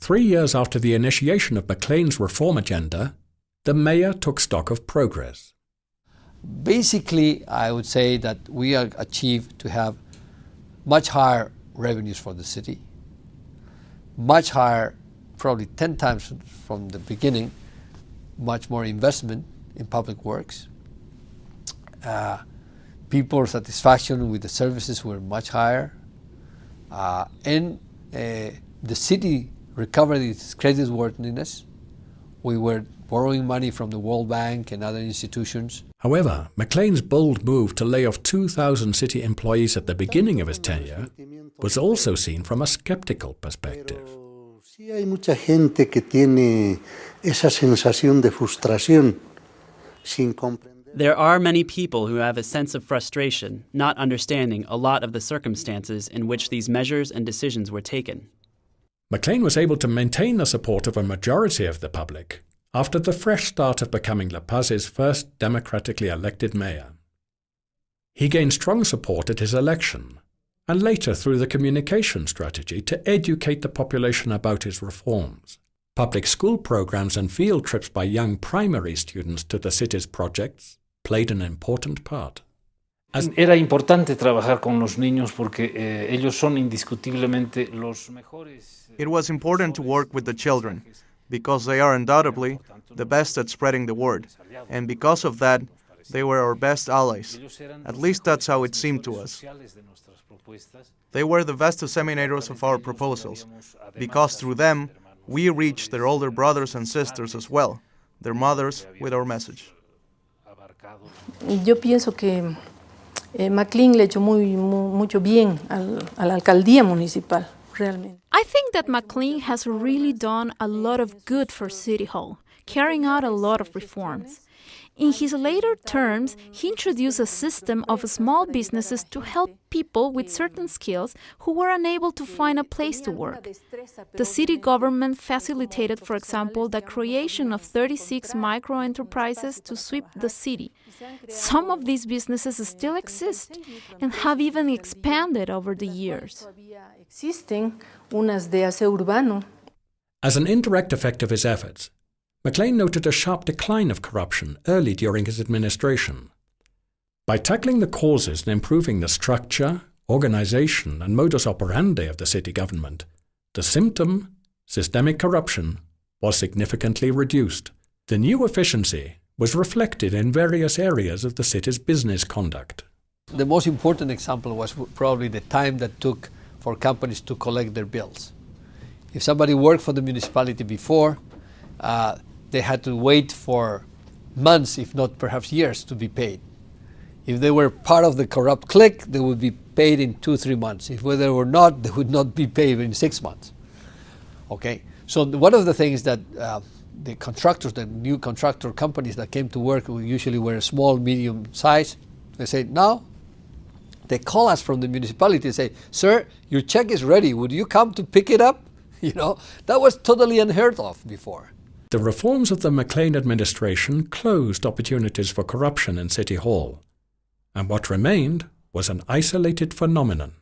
3 years after the initiation of Maclean's reform agenda, the mayor took stock of progress. Basically, I would say that we have achieved to have much higher revenues for the city, much higher, probably 10 times from the beginning, much more investment in public works. People's satisfaction with the services were much higher, and the city recovered its creditworthiness. We were borrowing money from the World Bank and other institutions. However, Maclean's bold move to lay off 2,000 city employees at the beginning of his tenure was also seen from a skeptical perspective. Sí hay mucha gente que tiene esa sensación de frustración sin comprender. There are many people who have a sense of frustration, not understanding a lot of the circumstances in which these measures and decisions were taken. Maclean was able to maintain the support of a majority of the public after the fresh start of becoming La Paz's first democratically elected mayor. He gained strong support at his election, and later through the communication strategy to educate the population about his reforms. Public school programs and field trips by young primary students to the city's projects played an important part. Era importante trabajar con los niños porque ellos son indiscutiblemente los mejores. It was important to work with the children because they are undoubtedly the best at spreading the word, and because of that, they were our best allies. At least that's how it seemed to us. They were the best disseminators of our proposals, because through them, we reached their older brothers and sisters as well, their mothers, with our message. Yo pienso que Maclean le echó mucho bien a la alcaldía municipal, realmente. I think that Maclean has really done a lot of good for City Hall, carrying out a lot of reforms. In his later terms, he introduced a system of small businesses to help people with certain skills who were unable to find a place to work. The city government facilitated, for example, the creation of 36 micro-enterprises to sweep the city. Some of these businesses still exist and have even expanded over the years. As an indirect effect of his efforts, Maclean noted a sharp decline of corruption early during his administration. By tackling the causes and improving the structure, organization, and modus operandi of the city government, the symptom, systemic corruption, was significantly reduced. The new efficiency was reflected in various areas of the city's business conduct. The most important example was probably the time that took for companies to collect their bills. If somebody worked for the municipality before, they had to wait for months, if not perhaps years, to be paid. If they were part of the corrupt clique, they would be paid in 2-3 months. If they were not, they would not be paid in 6 months. Okay, so one of the things that the contractors, the new contractor companies that came to work, usually were small, medium size, they say, now, they call us from the municipality and say, sir, your check is ready, would you come to pick it up? You know, that was totally unheard of before. The reforms of the Maclean administration closed opportunities for corruption in City Hall, and what remained was an isolated phenomenon.